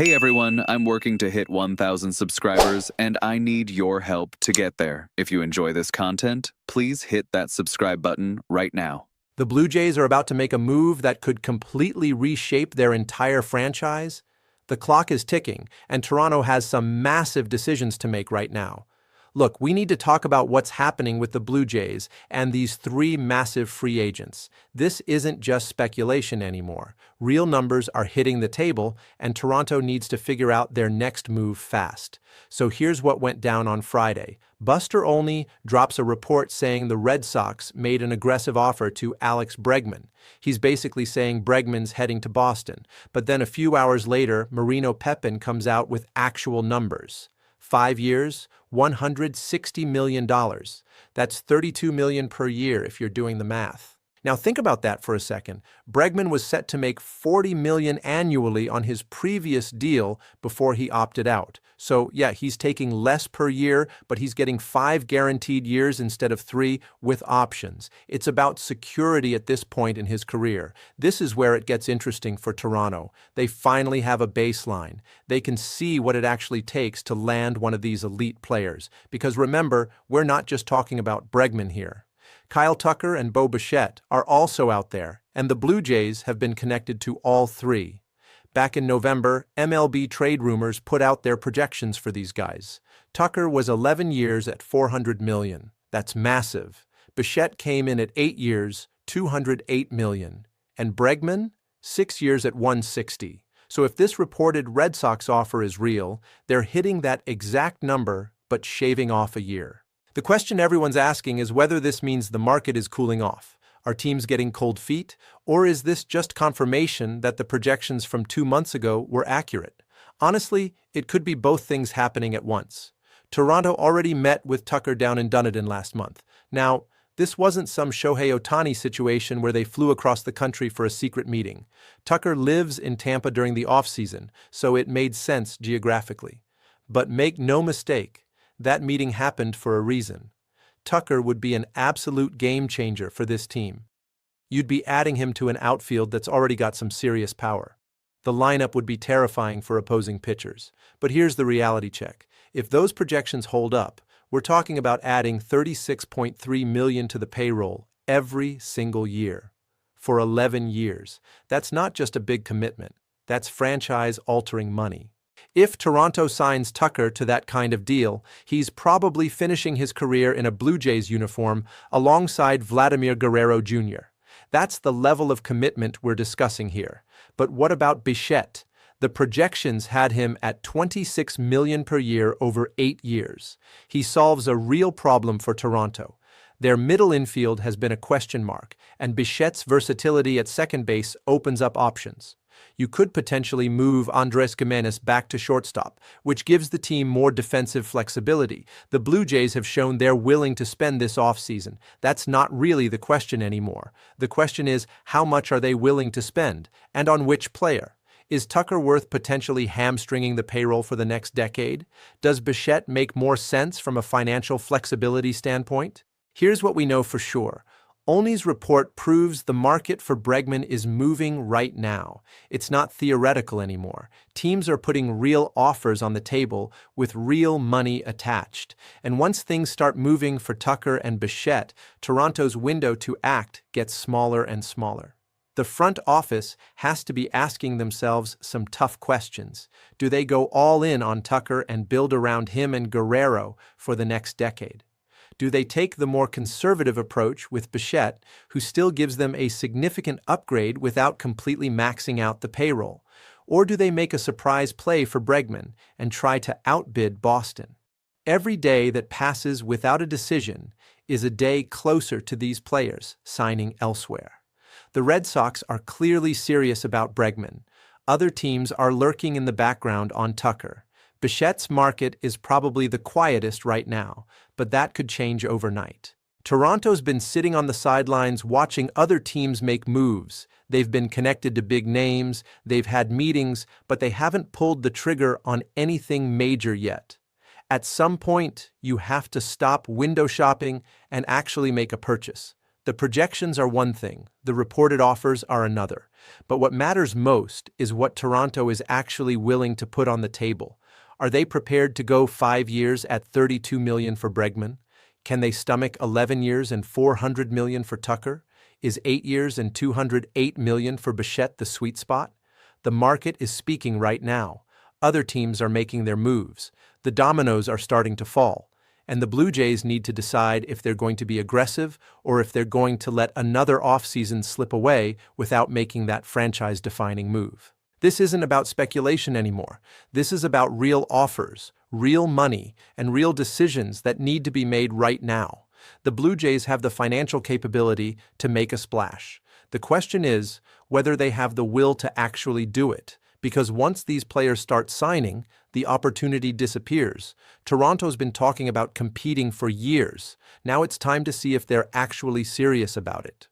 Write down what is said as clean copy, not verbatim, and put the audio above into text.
Hey everyone, I'm working to hit 1,000 subscribers and I need your help to get there. If you enjoy this content, please hit that subscribe button right now. The Blue Jays are about to make a move that could completely reshape their entire franchise. The clock is ticking, and Toronto has some massive decisions to make right now. Look, we need to talk about what's happening with the Blue Jays and these three massive free agents. This isn't just speculation anymore. Real numbers are hitting the table, and Toronto needs to figure out their next move fast. So here's what went down on Friday. Buster Olney drops a report saying the Red Sox made an aggressive offer to Alex Bregman. He's basically saying Bregman's heading to Boston. But then a few hours later, Marino Pepin comes out with actual numbers. 5 years, $160 million. That's $32 million per year if you're doing the math. Now think about that for a second. Bregman was set to make $40 million annually on his previous deal before he opted out. So yeah, he's taking less per year, but he's getting 5 guaranteed years instead of 3 with options. It's about security at this point in his career. This is where it gets interesting for Toronto. They finally have a baseline. They can see what it actually takes to land one of these elite players. Because remember, we're not just talking about Bregman here. Kyle Tucker and Bo Bichette are also out there, and the Blue Jays have been connected to all three. Back in November, MLB trade rumors put out their projections for these guys. Tucker was 11 years at $400 million. That's massive. Bichette came in at 8 years, $208 million. And Bregman, 6 years at $160. So if this reported Red Sox offer is real, they're hitting that exact number but shaving off a year. The question everyone's asking is whether this means the market is cooling off. Are teams getting cold feet? Or is this just confirmation that the projections from 2 months ago were accurate? Honestly, it could be both things happening at once. Toronto already met with Tucker down in Dunedin last month. Now, this wasn't some Shohei Ohtani situation where they flew across the country for a secret meeting. Tucker lives in Tampa during the off-season, so it made sense geographically. But make no mistake, that meeting happened for a reason. Tucker would be an absolute game changer for this team. You'd be adding him to an outfield that's already got some serious power. The lineup would be terrifying for opposing pitchers. But here's the reality check. If those projections hold up, we're talking about adding $36.3 million to the payroll every single year. For 11 years. That's not just a big commitment. That's franchise-altering money. If Toronto signs Tucker to that kind of deal, he's probably finishing his career in a Blue Jays uniform alongside Vladimir Guerrero Jr. That's the level of commitment we're discussing here. But what about Bichette? The projections had him at $26 million per year over 8 years. He solves a real problem for Toronto. Their middle infield has been a question mark, and Bichette's versatility at second base opens up options. You could potentially move Andrés Giménez back to shortstop, which gives the team more defensive flexibility. The Blue Jays have shown they're willing to spend this offseason. That's not really the question anymore. The question is, how much are they willing to spend, and on which player? Is Tucker worth potentially hamstringing the payroll for the next decade? Does Bichette make more sense from a financial flexibility standpoint? Here's what we know for sure. Olney's report proves the market for Bregman is moving right now. It's not theoretical anymore. Teams are putting real offers on the table with real money attached. And once things start moving for Tucker and Bichette, Toronto's window to act gets smaller and smaller. The front office has to be asking themselves some tough questions. Do they go all in on Tucker and build around him and Guerrero for the next decade? Do they take the more conservative approach with Bichette, who still gives them a significant upgrade without completely maxing out the payroll? Or do they make a surprise play for Bregman and try to outbid Boston? Every day that passes without a decision is a day closer to these players signing elsewhere. The Red Sox are clearly serious about Bregman. Other teams are lurking in the background on Tucker. Bichette's market is probably the quietest right now, but that could change overnight. Toronto's been sitting on the sidelines watching other teams make moves. They've been connected to big names, they've had meetings, but they haven't pulled the trigger on anything major yet. At some point, you have to stop window shopping and actually make a purchase. The projections are one thing, the reported offers are another. But what matters most is what Toronto is actually willing to put on the table. Are they prepared to go 5 years at $32 million for Bregman? Can they stomach 11 years and $400 million for Tucker? Is 8 years and $208 million for Bichette the sweet spot? The market is speaking right now. Other teams are making their moves. The dominoes are starting to fall. And the Blue Jays need to decide if they're going to be aggressive or if they're going to let another offseason slip away without making that franchise-defining move. This isn't about speculation anymore. This is about real offers, real money, and real decisions that need to be made right now. The Blue Jays have the financial capability to make a splash. The question is whether they have the will to actually do it, because once these players start signing, the opportunity disappears. Toronto's been talking about competing for years. Now it's time to see if they're actually serious about it.